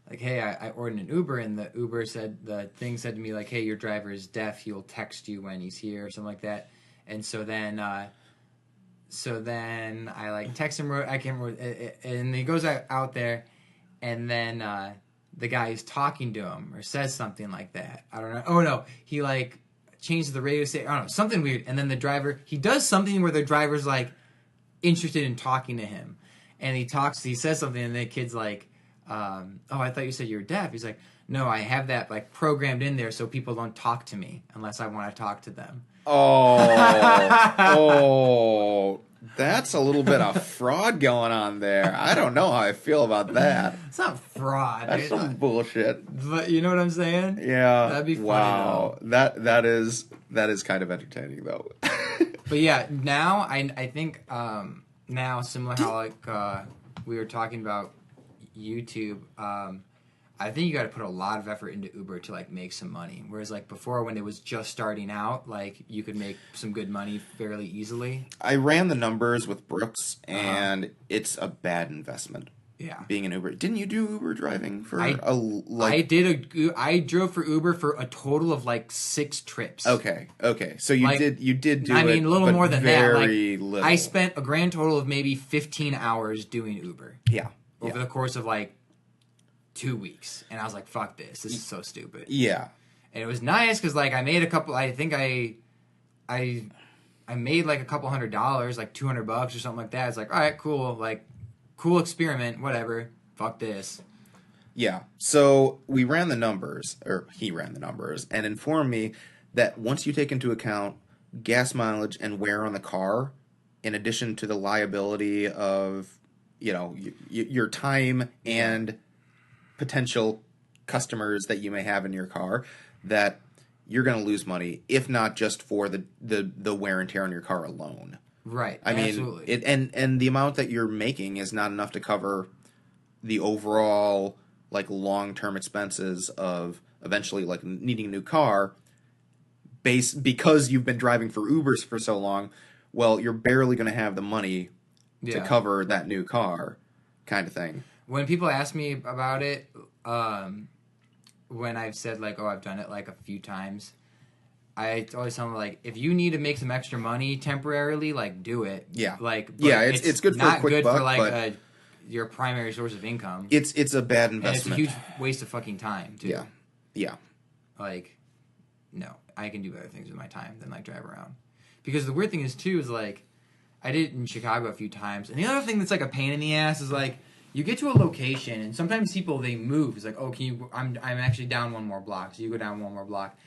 like, hey, I ordered an Uber, and the thing said to me, like, hey, your driver is deaf. He'll text you when he's here, or something like that. And so then I like text him, I can't remember, and he goes out there, and then the guy is talking to him or says something like that. I don't know. Oh no, he like changes the radio station. I don't know, something weird. And then the driver, he does something where the driver's like interested in talking to him, and he says something, and the kid's like, oh, I thought you said you were deaf. He's like, no, I have that like programmed in there so people don't talk to me unless I want to talk to them. Oh, that's a little bit of fraud going on there. I don't know how I feel about that. It's not fraud. That's some bullshit. But you know what I'm saying? Yeah. That'd be funny. Wow. That is kind of entertaining though. But yeah, now I think now similar how like we were talking about YouTube. I think you got to put a lot of effort into Uber to like make some money. Whereas like before, when it was just starting out, like you could make some good money fairly easily. I ran the numbers with Brooks, and it's a bad investment. Yeah, being an Uber. Didn't you do Uber driving for I drove for Uber for a total of like 6 trips. Okay. So you like, did do it. I mean, a little more than that. Like, little. I spent a grand total of maybe 15 hours doing Uber. Yeah. Over the course of like 2 weeks, and I was like, "Fuck this! This is so stupid." Yeah. And it was nice because like I made a couple. I think I made like a couple $100, like $200 or something like that. It's like, all right, cool, like cool experiment, whatever. Fuck this. Yeah. So we ran the numbers, or he ran the numbers, and informed me that once you take into account gas mileage and wear on the car, in addition to the liability of, you know, your time and potential customers that you may have in your car, that you're going to lose money, if not just for the wear and tear on your car alone. Right. I mean, absolutely. And the amount that you're making is not enough to cover the overall like long-term expenses of eventually like needing a new car because you've been driving for Ubers for so long. Well, you're barely going to have the money to cover that new car kind of thing. When people ask me about it, when I've said like, oh, I've done it like a few times, I always tell them like, if you need to make some extra money temporarily, like do it. Yeah. Like, yeah, it's good for not a quick good buck, for like but your primary source of income. It's a bad investment. And it's a huge waste of fucking time too. Yeah. Yeah. Like, no, I can do better things with my time than like drive around. Because the weird thing is too is like, I did it in Chicago a few times, and the other thing that's like a pain in the ass is like, you get to a location, and sometimes people, they move. It's like, oh, I'm actually down one more block, so you go down one more block.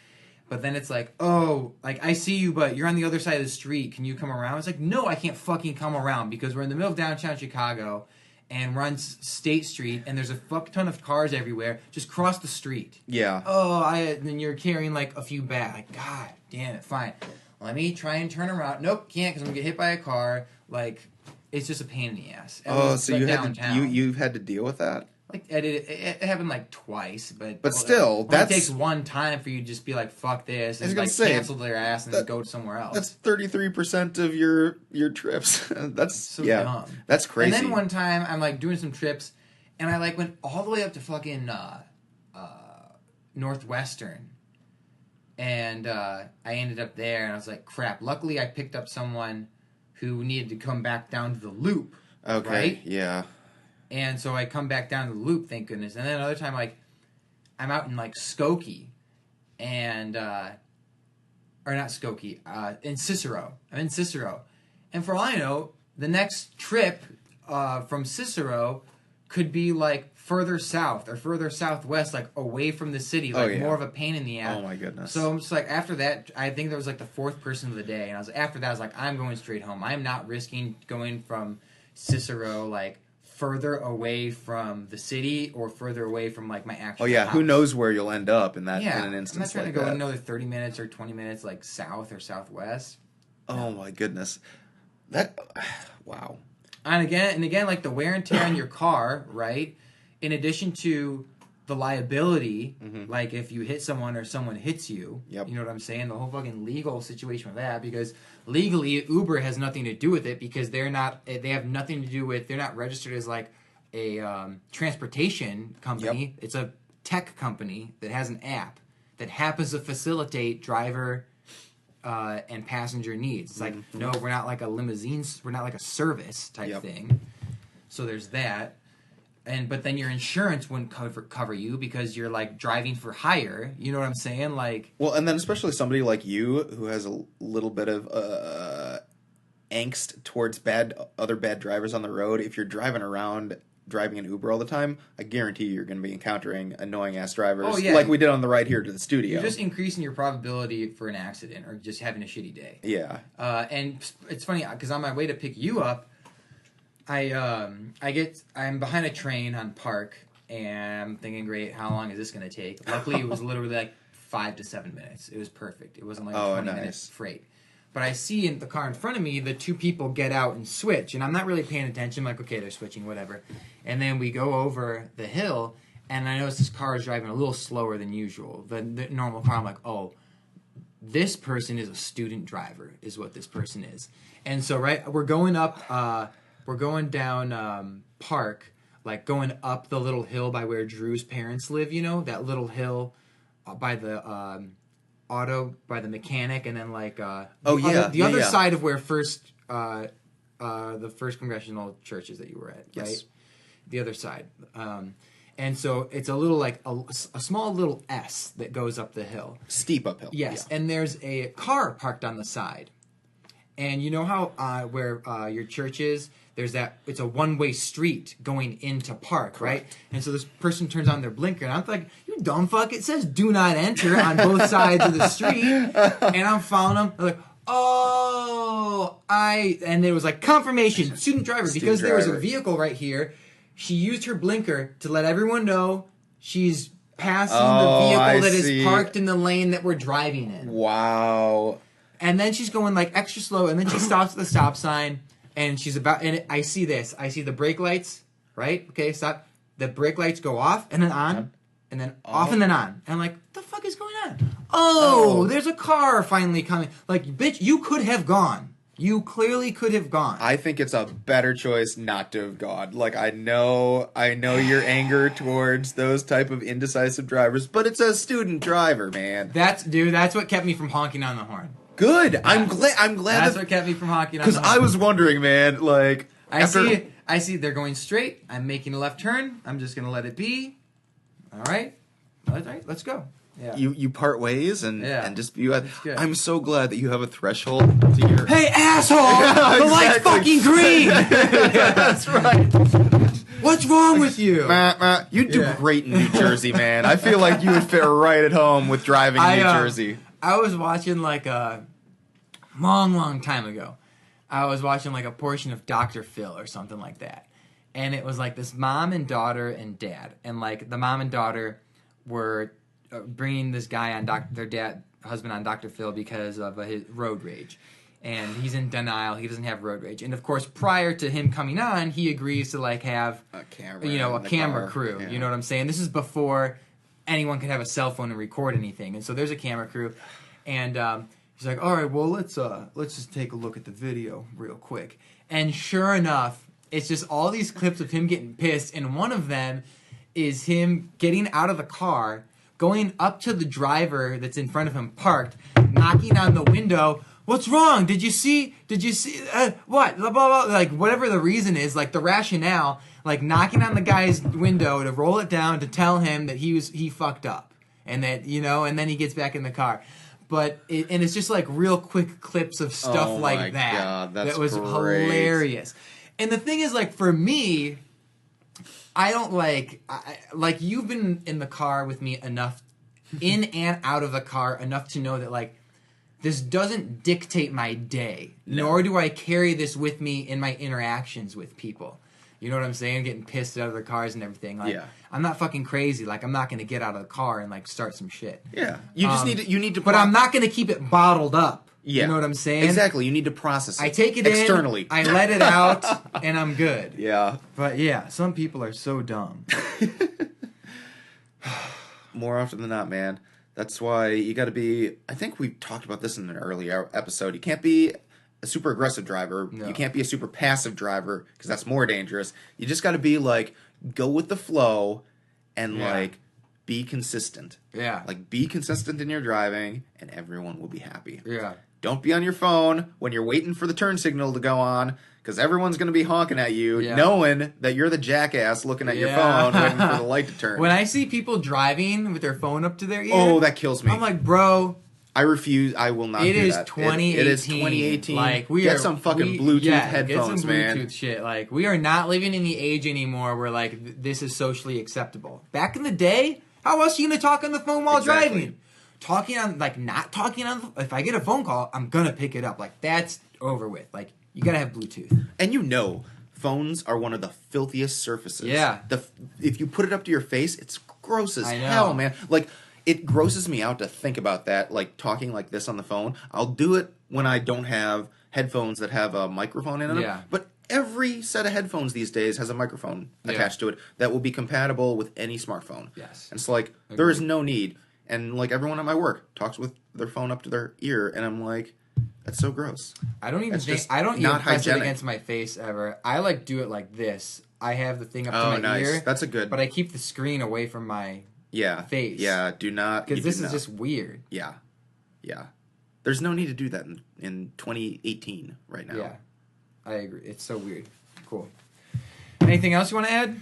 But then it's like, oh, like, I see you, but you're on the other side of the street. Can you come around? It's like, no, I can't fucking come around because we're in the middle of downtown Chicago, and we're on State Street, and there's a fuck ton of cars everywhere. Just cross the street. Yeah. Oh, then you're carrying, like, a few bags. Like, God damn it, fine. Let me try and turn around. Nope, can't, because I'm going to get hit by a car. Like, it's just a pain in the ass. Oh, so you've had to deal with that? Like, it happened like twice, but still, it takes one time for you to just be like, fuck this, and like cancel their ass and then go somewhere else. That's 33% of your trips. That's so dumb. That's crazy. And then one time I'm like doing some trips, and I like went all the way up to fucking Northwestern, and I ended up there, and I was like, crap. Luckily, I picked up someone who needed to come back down to the loop. Okay. Right? Yeah. And so I come back down to the loop, thank goodness. And then another time, like, I'm out in, like, Skokie. And, or not Skokie, in Cicero. I'm in Cicero. And for all I know, the next trip from Cicero could be, like, further south or further southwest, like, away from the city. Like, more of a pain in the ass. Oh, my goodness. So I'm just like, after that, I think there was, like, the 4th person of the day. And after that, I was like, I'm going straight home. I'm not risking going from Cicero, like, further away from the city or further away from like my actual house. Who knows where you'll end up in that in an instance. I'm not trying like to go that. another 30 minutes or 20 minutes like south or southwest. Oh my goodness. That wow. And again like the wear and tear on your car, right? In addition to the liability, like if you hit someone or someone hits you, you know what I'm saying? The whole fucking legal situation with that, because legally Uber has nothing to do with it because they have nothing to do with, they're not registered as like transportation company. It's a tech company that has an app that happens to facilitate driver and passenger needs. It's like, no, we're not like a limousine, we're not like a service type thing. So there's that. But then your insurance wouldn't cover you because you're like driving for hire. You know what I'm saying? Like, well, and then especially somebody like you who has a little bit of angst towards other bad drivers on the road. If you're driving an Uber all the time, I guarantee you're going to be encountering annoying ass drivers, like we did on the ride here to the studio. You're just increasing your probability for an accident or just having a shitty day. Yeah. And it's funny because on my way to pick you up, I'm behind a train on Park, and I'm thinking, great, how long is this going to take? Luckily, it was literally like 5 to 7 minutes. It was perfect. It wasn't like a 20 minutes freight. But I see in the car in front of me, the two people get out and switch, and I'm not really paying attention. I'm like, okay, they're switching, whatever. And then we go over the hill, and I notice this car is driving a little slower than usual. The normal car, I'm like, oh, this person is a student driver, is what this person is. And so, we're going up... We're going down Park, like going up the little hill by where Drew's parents live, you know? That little hill by the by the mechanic, and then like... the other side of where the first congressional church is that you were at, right? The other side. And so it's a little like a small little S that goes up the hill. Steep uphill. Yes, and there's a car parked on the side. And you know how where your church is, there's it's a one-way street going into Park, right? And so this person turns on their blinker, and I'm like, you dumb fuck, it says do not enter on both sides of the street. And I'm following them. I'm like, and it was like confirmation, student driver, because there was a vehicle right here. She used her blinker to let everyone know she's passing the vehicle that is parked in the lane that we're driving in. Wow. And then she's going like extra slow, and then she stops at the stop sign, and I see this. I see the brake lights, right? Okay, stop. The brake lights go off, and then on, and then off, and then on. And I'm like, what the fuck is going on? Oh, there's a car finally coming. Like, bitch, you could have gone. You clearly could have gone. I think it's a better choice not to have gone. Like, I know your anger towards those type of indecisive drivers, but it's a student driver, man. That's what kept me from honking on the horn. Good. Yeah. I'm glad. That's what kept me from honking on the horn. Because I was wondering, man, like... I see they're going straight. I'm making a left turn. I'm just going to let it be. All right, let's go. Yeah. You part ways and just you. I'm so glad that you have a threshold to your... Hey, asshole! The light's fucking green! Yeah, that's right. What's wrong with you? You'd do great in New Jersey, man. I feel like you would fit right at home with driving in New Jersey. I was watching like a long time ago. I was watching like a portion of Dr. Phil or something like that. And it was like this mom and daughter and dad. And like the mom and daughter were bringing this guy on their husband on Dr. Phil because of his road rage. And he's in denial. He doesn't have road rage. And of course, prior to him coming on, he agrees to like have a camera crew. Yeah. You know what I'm saying? This is before anyone could have a cell phone and record anything. And so there's a camera crew. And he's like, all right, well, let's just take a look at the video real quick. And sure enough, it's just all these clips of him getting pissed. And one of them is him getting out of the car, going up to the driver that's in front of him parked, knocking on the window. What's wrong? Did you see, what? Blah, blah, blah. Like, whatever the reason is, like, the rationale, like, knocking on the guy's window to roll it down to tell him that he fucked up. And that, and then he gets back in the car. But, it's just, like, real quick clips of stuff like that. God, that was great. Hilarious. And the thing is, like, for me, I don't like you've been in the car with me enough, in and out of the car, enough to know that, like, this doesn't dictate my day, nor do I carry this with me in my interactions with people. You know what I'm saying? Getting pissed out of the cars and everything. Like, I'm not fucking crazy. Like, I'm not going to get out of the car and, like, start some shit. Yeah. You just need to... But I'm not going to keep it bottled up. Yeah. You know what I'm saying? Exactly. You need to process it. I take it externally. I let it out, and I'm good. Yeah. But, yeah, some people are so dumb. More often than not, man. That's why you got to be... I think we talked about this in an earlier episode. You can't be a super aggressive driver. No. You can't be a super passive driver because that's more dangerous. You just got to be like, go with the flow and like be consistent. Yeah. Like be consistent in your driving and everyone will be happy. Yeah. Don't be on your phone when you're waiting for the turn signal to go on because everyone's going to be honking at you knowing that you're the jackass looking at your phone waiting for the light to turn. When I see people driving with their phone up to their ear. Oh, that kills me. I'm like, bro. I refuse. I will not do that. It is 2018. It is 2018. Like, get some fucking Bluetooth headphones, get some Bluetooth shit. Like, we are not living in the age anymore where, like, this is socially acceptable. Back in the day, how else are you going to talk on the phone while driving? Talking on, like, not talking on, if I get a phone call, I'm going to pick it up. Like, that's over with. Like, you got to have Bluetooth. And you know, phones are one of the filthiest surfaces. Yeah. If you put it up to your face, it's gross as hell, man. Like, it grosses me out to think about that, like, talking like this on the phone. I'll do it when I don't have headphones that have a microphone in them. Yeah. But every set of headphones these days has a microphone attached to it that will be compatible with any smartphone. Yes. And it's like, there is no need. And, like, everyone at my work talks with their phone up to their ear, and I'm like, that's so gross. I don't even press it against my face ever. I, like, do it like this. I have the thing up to my ear. That's a good. But I keep the screen away from my face. Yeah, do not. Because this is just weird. Yeah. There's no need to do that in 2018 right now. Yeah, I agree. It's so weird. Cool. Anything else you want to add?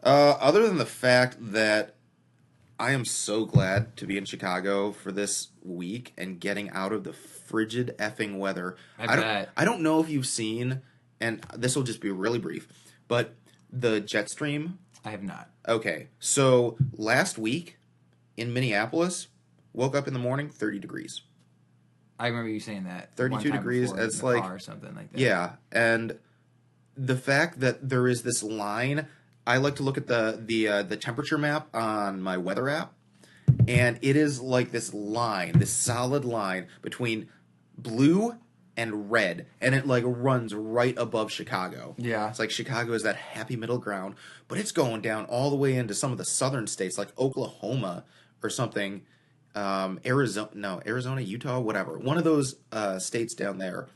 Other than the fact that I am so glad to be in Chicago for this week and getting out of the frigid effing weather. I don't know if you've seen, and this will just be really brief, but the jet stream. I have not. Okay, so last week in Minneapolis, woke up in the morning, 30 degrees. I remember you saying that. 32 degrees. It's like car or something like that. Yeah, and the fact that there is this line. I like to look at the temperature map on my weather app, and it is like this line, this solid line between blue and red, and it like runs right above Chicago. Yeah. It's like Chicago is that happy middle ground, but it's going down all the way into some of the southern states like Oklahoma or something, Arizona, Utah, whatever. One of those states down there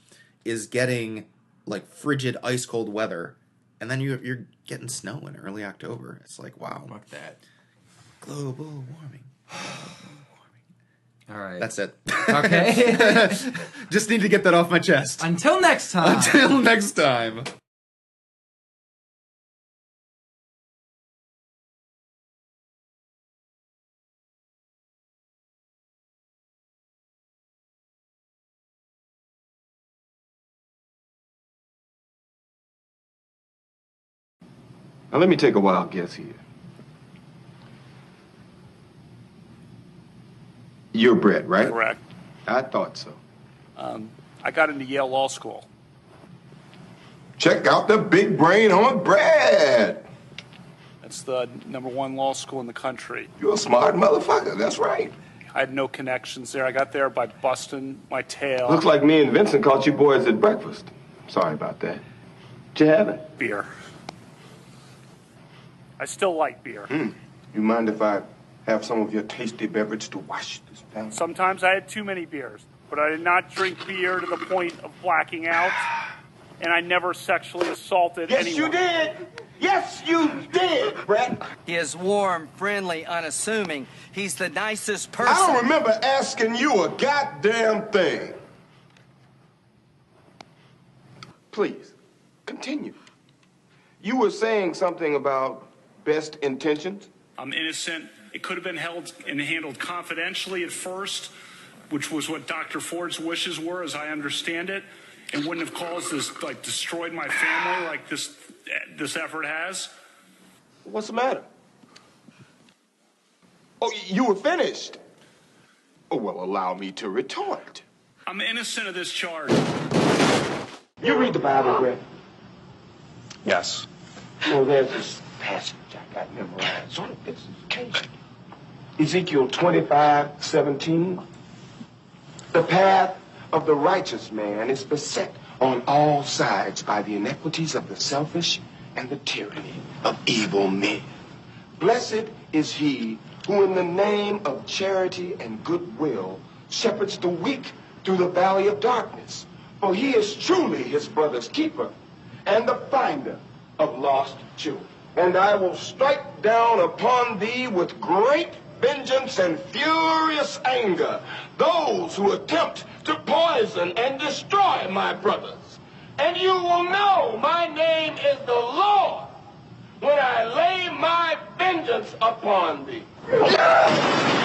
is getting like frigid ice cold weather. And then you're getting snow in early October. It's like, wow. Fuck that. Global warming. All right. That's it. Okay. Just need to get that off my chest. Until next time. Until next time. Now, let me take a wild guess here. You're Brett, right? Correct. I thought so. I got into Yale Law School. Check out the big brain on Brett. That's the #1 law school in the country. You're a smart motherfucker, that's right. I had no connections there. I got there by busting my tail. Looks like me and Vincent caught you boys at breakfast. Sorry about that. Did you have it? Beer. I still like beer. You mind if I have some of your tasty beverage to wash this down? Sometimes I had too many beers, but I did not drink beer to the point of blacking out, and I never sexually assaulted anyone. Yes, you did! Yes, you did, Brett! He is warm, friendly, unassuming. He's the nicest person. I don't remember asking you a goddamn thing. Please, continue. You were saying something about best intentions? I'm innocent. It could have been held and handled confidentially at first, which was what Dr. Ford's wishes were, as I understand it, and wouldn't have caused this, like, destroyed my family like this effort has. What's the matter? Oh, you were finished. Oh, well, allow me to retort. I'm innocent of this charge. You read the Bible, Brett? Yes. No, there's this passage I got memorized on this occasion. Ezekiel 25:17. The path of the righteous man is beset on all sides by the iniquities of the selfish and the tyranny of evil men. Blessed is he who in the name of charity and goodwill shepherds the weak through the valley of darkness. For he is truly his brother's keeper and the finder of lost children. And I will strike down upon thee with great vengeance and furious anger those who attempt to poison and destroy my brothers. And you will know my name is the Lord when I lay my vengeance upon thee.